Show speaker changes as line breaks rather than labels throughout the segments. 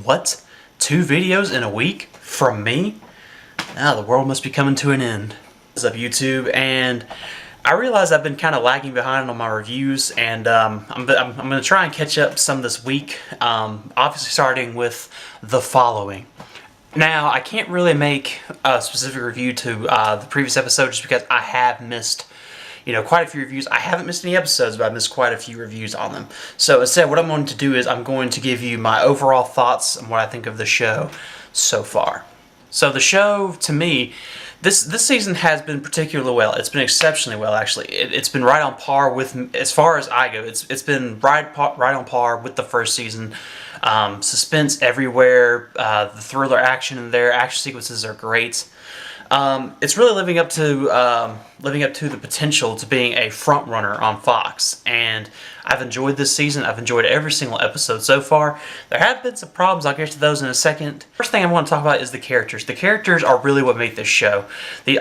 What? 2 videos in a week? From me? Now the world must be coming to an end. What's up, YouTube? And I realize I've been kind of lagging behind on my reviews, and I'm going to try and catch up some this week, obviously starting with the following. Now, I can't really make a specific review to the previous episode just because I have missed quite a few reviews. I haven't missed any episodes, but I've missed quite a few reviews on them. So instead, what I'm going to do is I'm going to give you my overall thoughts on what I think of the show so far. So the show, to me, this season has been particularly well. It's been exceptionally well, actually. It's been right on par with, as far as I go, it's been right on par with the first season. Suspense everywhere. The thriller action in there. Action sequences are great. It's really living up to the potential to being a front runner on Fox, and I've enjoyed this season. I've enjoyed every single episode so far. There have been some problems. I'll get to those in a second. First thing I want to talk about is the characters. The characters are really what make this show.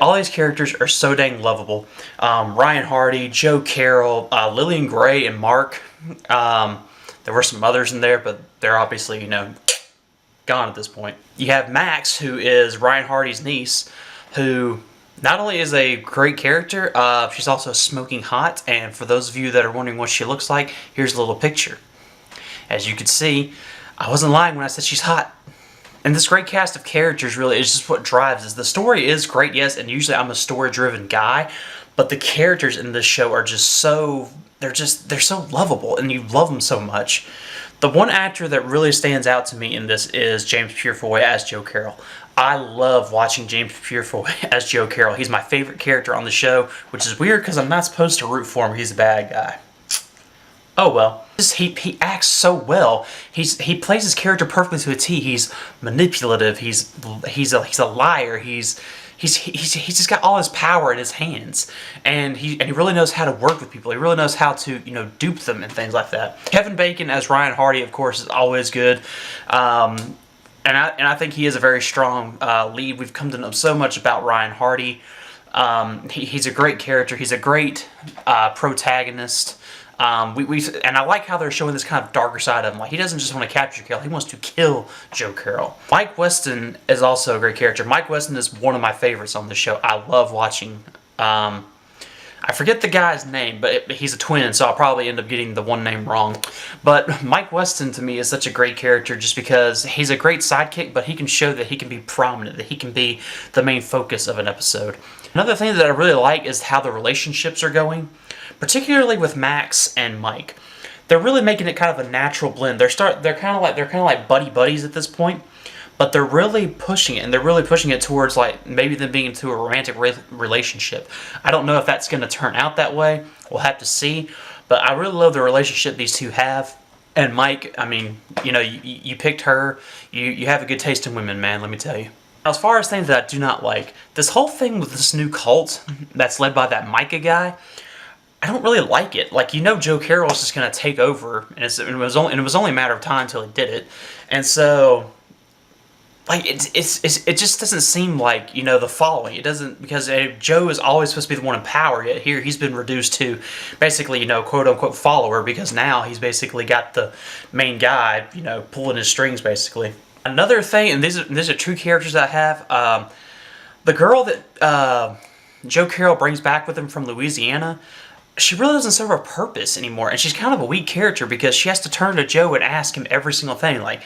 All these characters are so dang lovable. Ryan Hardy, Joe Carroll, Lillian Gray, and Mark. There were some others in there, but they're obviously gone at this point. You have Max, who is Ryan Hardy's niece, who not only is a great character, she's also smoking hot, and for those of you that are wondering what she looks like, here's a little picture. As you can see, I wasn't lying when I said she's hot. And this great cast of characters really is just what drives us. The story is great, yes, and usually I'm a story-driven guy, but the characters in this show are just so, they're so lovable, and you love them so much. The one actor that really stands out to me in this is James Purefoy as Joe Carroll. I love watching James Purefoy as Joe Carroll. He's my favorite character on the show, which is weird because I'm not supposed to root for him. He's a bad guy. Oh well. He acts so well. He plays his character perfectly to a T. He's manipulative. He's a liar. He's just got all his power in his hands, and he really knows how to work with people. He really knows how to dupe them and things like that. Kevin Bacon as Ryan Hardy, of course, is always good. And I think he is a very strong lead. We've come to know so much about Ryan Hardy. He's a great character. He's a great protagonist. And I like how they're showing this kind of darker side of him. Like, he doesn't just want to capture Carroll, he wants to kill Joe Carroll. Mike Weston is also a great character. Mike Weston is one of my favorites on the show. I love watching. I forget the guy's name, but he's a twin, so I'll probably end up getting the one name wrong. But Mike Weston, to me, is such a great character just because he's a great sidekick, but he can show that he can be prominent, that he can be the main focus of an episode. Another thing that I really like is how the relationships are going, particularly with Max and Mike. They're really making it kind of a natural blend. They're kind of like buddies at this point. But they're really pushing it, and they're really pushing it towards like maybe them being into a romantic relationship. I don't know if that's going to turn out that way. We'll have to see. But I really love the relationship these two have. And Mike, I mean, you picked her. You have a good taste in women, man, let me tell you. As far as things that I do not like, this whole thing with this new cult that's led by that Micah guy, I don't really like it. Like, Joe Carroll is just going to take over, and it was only a matter of time until he did it. And so, like, it just doesn't seem like, the following. It doesn't, because Joe is always supposed to be the one in power, yet here he's been reduced to basically, quote-unquote follower, because now he's basically got the main guy, pulling his strings, basically. Another thing, and these are true characters I have, the girl that Joe Carroll brings back with him from Louisiana, she really doesn't serve a purpose anymore, and she's kind of a weak character because she has to turn to Joe and ask him every single thing, like,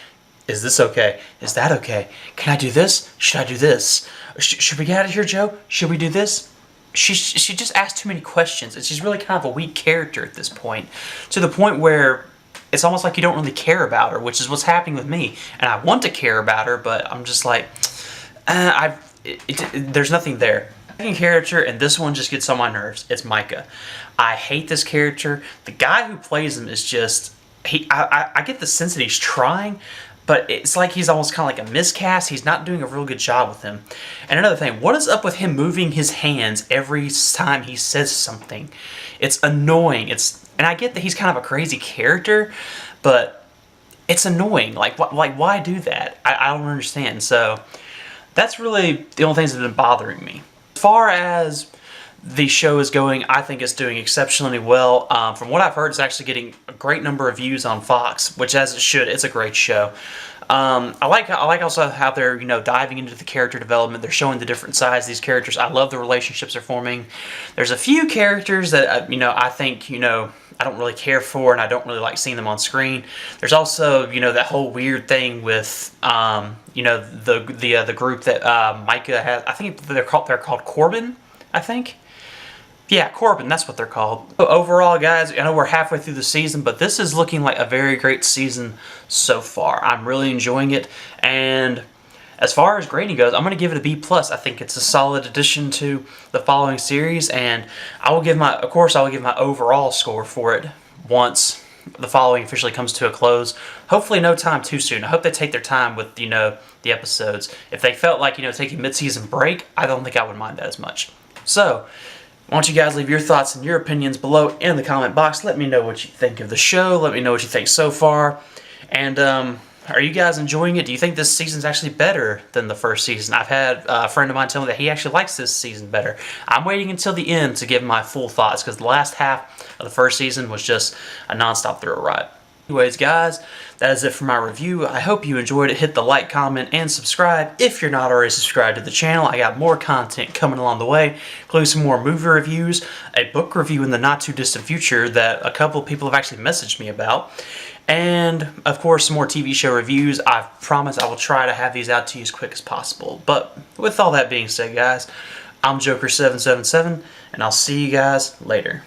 is this okay? Is that okay? Can I do this? Should I do this? Should we get out of here, Joe? Should we do this? She just asks too many questions, and she's really kind of a weak character at this point, to the point where it's almost like you don't really care about her, which is what's happening with me. And I want to care about her, but I'm just like, there's nothing there. The second character, and this one just gets on my nerves, it's Micah. I hate this character. The guy who plays him is just, I get the sense that he's trying, but it's like he's almost kind of like a miscast. He's not doing a real good job with him. And another thing, what is up with him moving his hands every time he says something? It's annoying. And I get that he's kind of a crazy character, but it's annoying. Like why do that? I don't understand. So that's really the only things that have been bothering me. As far as the show is going, I think it's doing exceptionally well. From what I've heard, it's actually getting a great number of views on Fox, which as it should. It's a great show. I like also how they're diving into the character development. They're showing the different sides of these characters. I love the relationships they're forming. There's a few characters that I think I don't really care for, and I don't really like seeing them on screen. There's also that whole weird thing with the group that Micah has. I think they're called Corbin, I think. Yeah, Corbin, that's what they're called. So overall, guys, I know we're halfway through the season, but this is looking like a very great season so far. I'm really enjoying it, and as far as grading goes, I'm going to give it a B+. I think it's a solid addition to the following series, and I will give my overall score for it once the following officially comes to a close. Hopefully no time too soon. I hope they take their time with, the episodes. If they felt like, taking a mid-season break, I don't think I would mind that as much. So, why don't you guys leave your thoughts and your opinions below in the comment box. Let me know what you think of the show. Let me know what you think so far. And, are you guys enjoying it? Do you think this season's actually better than the first season? I've had a friend of mine tell me that he actually likes this season better. I'm waiting until the end to give my full thoughts because the last half of the first season was just a non-stop thrill ride. Anyways, guys, that is it for my review. I hope you enjoyed it. Hit the like, comment, and subscribe if you're not already subscribed to the channel. I got more content coming along the way, including some more movie reviews, a book review in the not-too-distant future that a couple of people have actually messaged me about, and, of course, some more TV show reviews. I promise I will try to have these out to you as quick as possible. But with all that being said, guys, I'm Joker777, and I'll see you guys later.